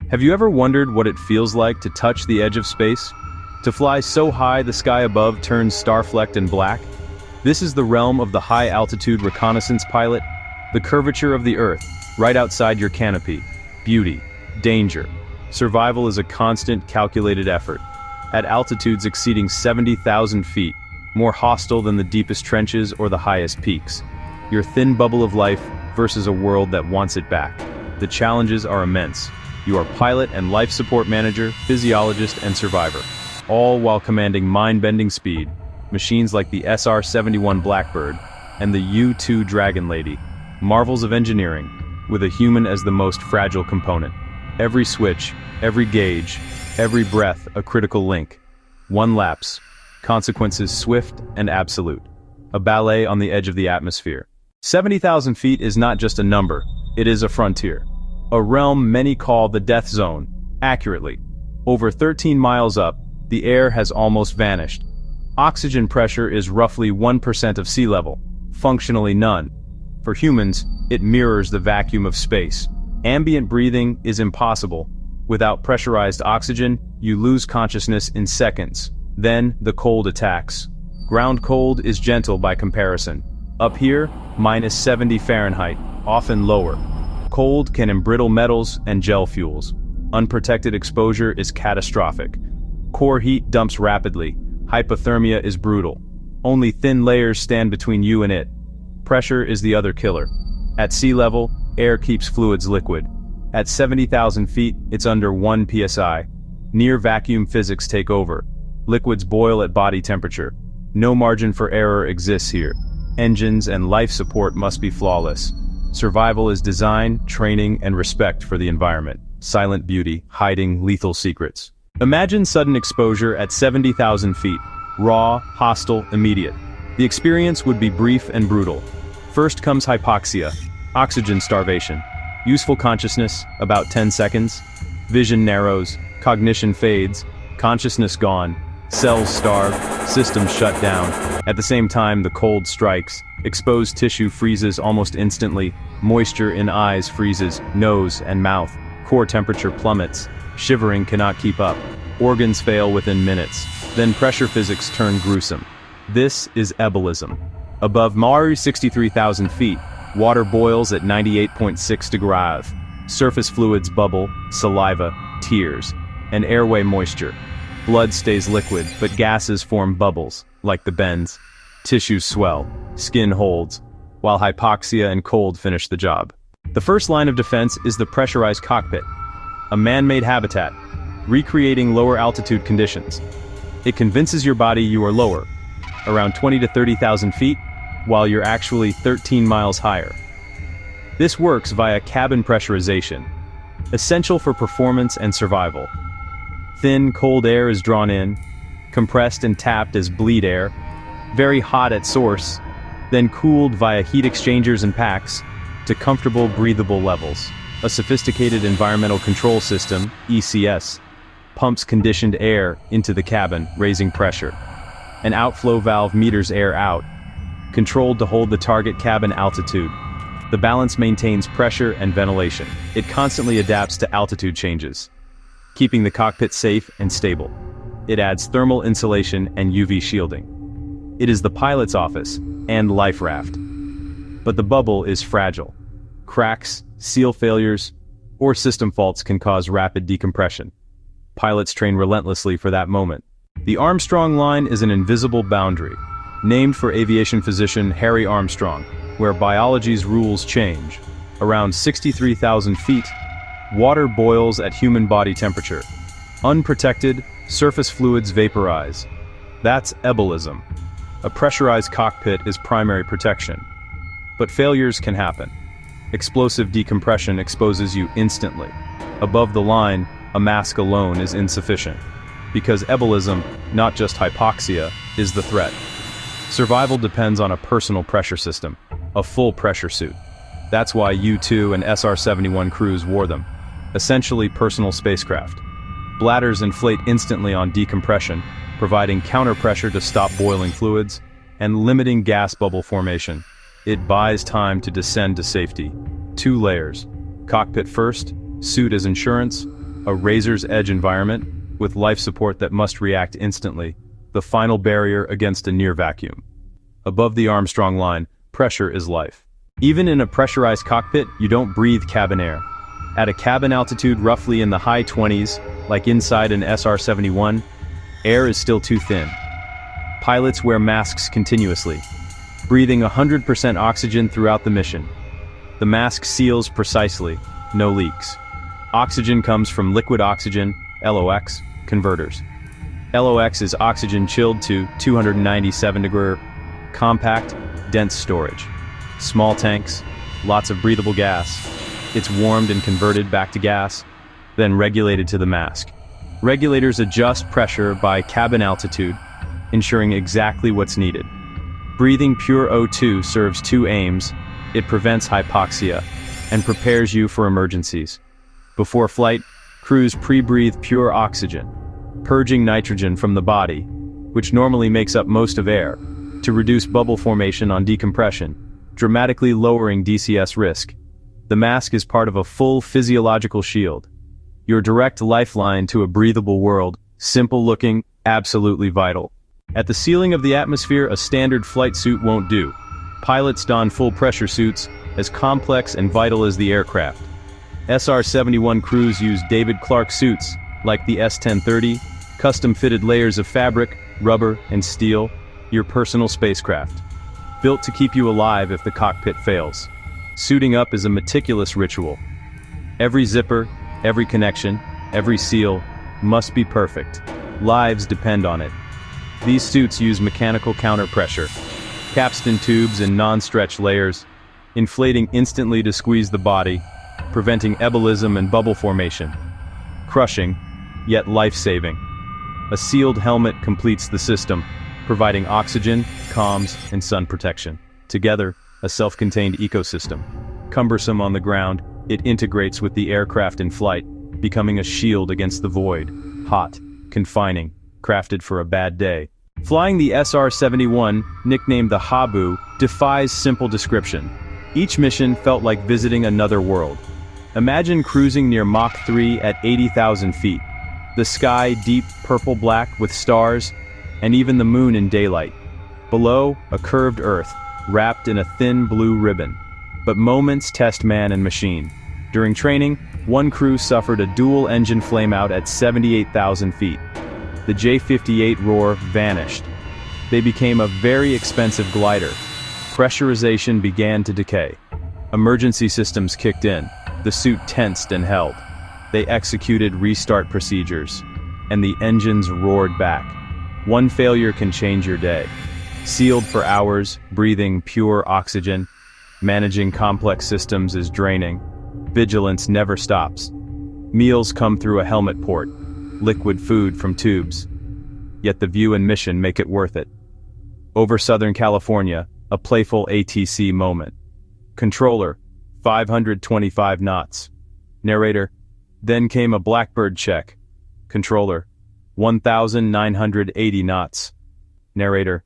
Have you ever wondered what it feels like to touch the edge of space? To fly so high the sky above turns star-flecked and black? This is the realm of the high-altitude reconnaissance pilot, the curvature of the Earth, right outside your canopy. Beauty, danger, survival is a constant, calculated effort. At altitudes exceeding 70,000 feet, more hostile than the deepest trenches or the highest peaks. Your thin bubble of life versus a world that wants it back. The challenges are immense. You are pilot and life support manager, physiologist and survivor, all while commanding mind-bending speed. Machines like the SR-71 Blackbird and the U-2 Dragon Lady, marvels of engineering, with a human as the most fragile component. Every switch, every gauge, every breath a critical link. One lapse, consequences swift and absolute. A ballet on the edge of the atmosphere. 70,000 feet is not just a number, it is a frontier. A realm many call the death zone. Accurately, over 13 miles up, the air has almost vanished. Oxygen pressure is roughly 1% of sea level, functionally none. For humans, it mirrors the vacuum of space. Ambient breathing is impossible. Without pressurized oxygen, you lose consciousness in seconds. Then, the cold attacks. Ground cold is gentle by comparison. Up here, -70 Fahrenheit, often lower. Cold can embrittle metals and gel fuels. Unprotected exposure is catastrophic. Core heat dumps rapidly. Hypothermia is brutal. Only thin layers stand between you and it. Pressure is the other killer. At sea level, air keeps fluids liquid. At 70,000 feet, it's under 1 psi. Near vacuum physics take over. Liquids boil at body temperature. No margin for error exists here. Engines and life support must be flawless. Survival is design, training, and respect for the environment. Silent beauty, hiding lethal secrets. Imagine sudden exposure at 70,000 feet. Raw, hostile, immediate. The experience would be brief and brutal. First comes hypoxia, oxygen starvation. Useful consciousness, about 10 seconds. Vision narrows, cognition fades, consciousness gone. Cells starve, systems shut down. At the same time, the cold strikes. Exposed tissue freezes almost instantly. Moisture in eyes freezes, nose and mouth. Core temperature plummets. Shivering cannot keep up. Organs fail within minutes. Then pressure physics turn gruesome. This is ebulism. Above Maury 63,000 feet, water boils at 98.6 degrees. Surface fluids bubble, saliva, tears, and airway moisture. Blood stays liquid, but gases form bubbles, like the bends. Tissues swell, skin holds, while hypoxia and cold finish the job. The first line of defense is the pressurized cockpit, a man-made habitat, recreating lower altitude conditions. It convinces your body you are lower, around 20 to 30,000 feet, while you're actually 13 miles higher. This works via cabin pressurization, essential for performance and survival. Thin, cold air is drawn in, compressed and tapped as bleed air, very hot at source, then cooled via heat exchangers and packs to comfortable, breathable levels. A sophisticated environmental control system, ECS, pumps conditioned air into the cabin, raising pressure. An outflow valve meters air out, controlled to hold the target cabin altitude. The balance maintains pressure and ventilation. It constantly adapts to altitude changes, keeping the cockpit safe and stable. It adds thermal insulation and UV shielding. It is the pilot's office and life raft. But the bubble is fragile. Cracks, seal failures, or system faults can cause rapid decompression. Pilots train relentlessly for that moment. The Armstrong Line is an invisible boundary, named for aviation physician Harry Armstrong, where biology's rules change. Around 63,000 feet, water boils at human body temperature. Unprotected, surface fluids vaporize. That's ebulism. A pressurized cockpit is primary protection. But failures can happen. Explosive decompression exposes you instantly. Above the line, a mask alone is insufficient. Because ebulism, not just hypoxia, is the threat. Survival depends on a personal pressure system, a full pressure suit. That's why U-2 and SR-71 crews wore them. Essentially personal spacecraft. Bladders inflate instantly on decompression, providing counter-pressure to stop boiling fluids, and limiting gas bubble formation. It buys time to descend to safety. 2 layers. Cockpit first, suit as insurance, a razor's edge environment, with life support that must react instantly, the final barrier against a near vacuum. Above the Armstrong line, pressure is life. Even in a pressurized cockpit, you don't breathe cabin air. At a cabin altitude roughly in the high 20s, like inside an SR-71, air is still too thin. Pilots wear masks continuously, breathing 100% oxygen throughout the mission. The mask seals precisely, no leaks. Oxygen comes from liquid oxygen, LOX, converters. LOX is oxygen chilled to 297 degree, compact, dense storage. Small tanks, lots of breathable gas. It's warmed and converted back to gas, then regulated to the mask. Regulators adjust pressure by cabin altitude, ensuring exactly what's needed. Breathing pure O2 serves two aims. It prevents hypoxia and prepares you for emergencies. Before flight, crews pre-breathe pure oxygen, purging nitrogen from the body, which normally makes up most of air, to reduce bubble formation on decompression, dramatically lowering DCS risk. The mask is part of a full physiological shield. Your direct lifeline to a breathable world, simple looking, absolutely vital. At the ceiling of the atmosphere, a standard flight suit won't do. Pilots don full pressure suits, as complex and vital as the aircraft. SR-71 crews use David Clark suits, like the S-1030, custom-fitted layers of fabric, rubber, and steel, your personal spacecraft. Built to keep you alive if the cockpit fails. Suiting up is a meticulous ritual. Every zipper, every connection, every seal, must be perfect. Lives depend on it. These suits use mechanical counter-pressure, capstan tubes and non-stretch layers, inflating instantly to squeeze the body, preventing embolism and bubble formation. Crushing, yet life-saving. A sealed helmet completes the system, providing oxygen, comms, and sun protection. Together, a self-contained ecosystem. Cumbersome on the ground, it integrates with the aircraft in flight, becoming a shield against the void. Hot, confining, crafted for a bad day. Flying the SR-71, nicknamed the Habu, defies simple description. Each mission felt like visiting another world. Imagine cruising near Mach 3 at 80,000 feet. The sky deep purple-black with stars, and even the moon in daylight. Below, a curved Earth, wrapped in a thin blue ribbon. But moments test man and machine. During training, one crew suffered a dual-engine flameout at 78,000 feet. The J-58 roar vanished. They became a very expensive glider. Pressurization began to decay. Emergency systems kicked in. The suit tensed and held. They executed restart procedures, and the engines roared back. One failure can change your day. Sealed for hours, breathing pure oxygen, managing complex systems is draining. Vigilance never stops. Meals come through a helmet port, liquid food from tubes. Yet the view and mission make it worth it. Over Southern California, a playful ATC moment. Controller, 525 knots. Narrator, then came a Blackbird check. Controller, 1,980 knots. Narrator,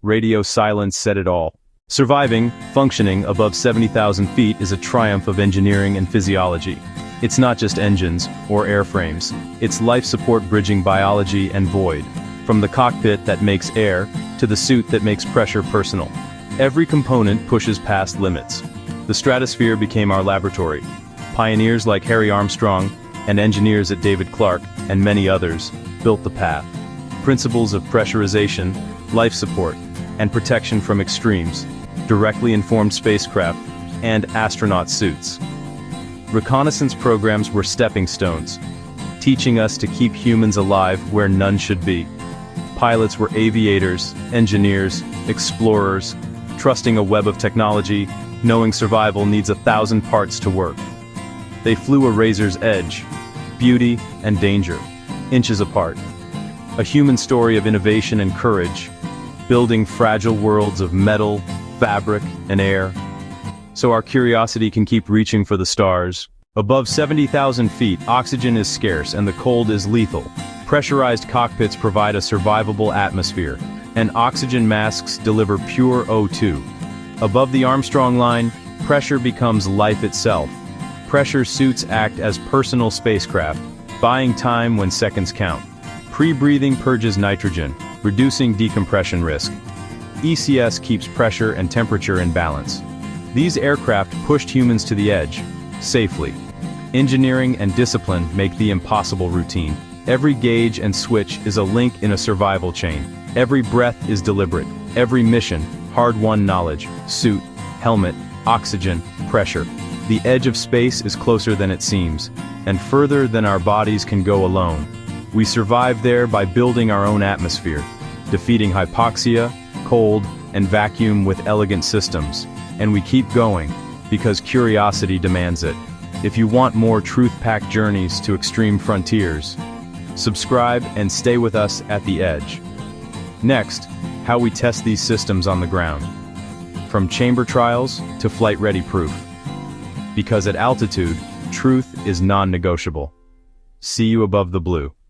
radio silence said it all. Surviving, functioning above 70,000 feet is a triumph of engineering and physiology. It's not just engines or airframes. It's life support bridging biology and void. From the cockpit that makes air, to the suit that makes pressure personal. Every component pushes past limits. The stratosphere became our laboratory. Pioneers like Harry Armstrong, and engineers at David Clark, and many others, built the path. Principles of pressurization, life support, and protection from extremes, directly informed spacecraft, and astronaut suits. Reconnaissance programs were stepping stones, teaching us to keep humans alive where none should be. Pilots were aviators, engineers, explorers, trusting a web of technology, knowing survival needs 1,000 parts to work. They flew a razor's edge, beauty and danger, inches apart. A human story of innovation and courage, building fragile worlds of metal, fabric, and air, so our curiosity can keep reaching for the stars. Above 70,000 feet, oxygen is scarce and the cold is lethal. Pressurized cockpits provide a survivable atmosphere, and oxygen masks deliver pure O2. Above the Armstrong line, pressure becomes life itself. Pressure suits act as personal spacecraft, buying time when seconds count. Pre-breathing purges nitrogen, reducing decompression risk. ECS keeps pressure and temperature in balance. These aircraft pushed humans to the edge, safely. Engineering and discipline make the impossible routine. Every gauge and switch is a link in a survival chain. Every breath is deliberate. Every mission, hard-won knowledge. Suit, helmet, oxygen, pressure. The edge of space is closer than it seems, and further than our bodies can go alone. We survive there by building our own atmosphere, defeating hypoxia, cold, and vacuum with elegant systems. And we keep going, because curiosity demands it. If you want more truth-packed journeys to extreme frontiers, subscribe and stay with us at the edge. Next, how we test these systems on the ground. From chamber trials to flight-ready proof. Because at altitude, truth is non-negotiable. See you above the blue.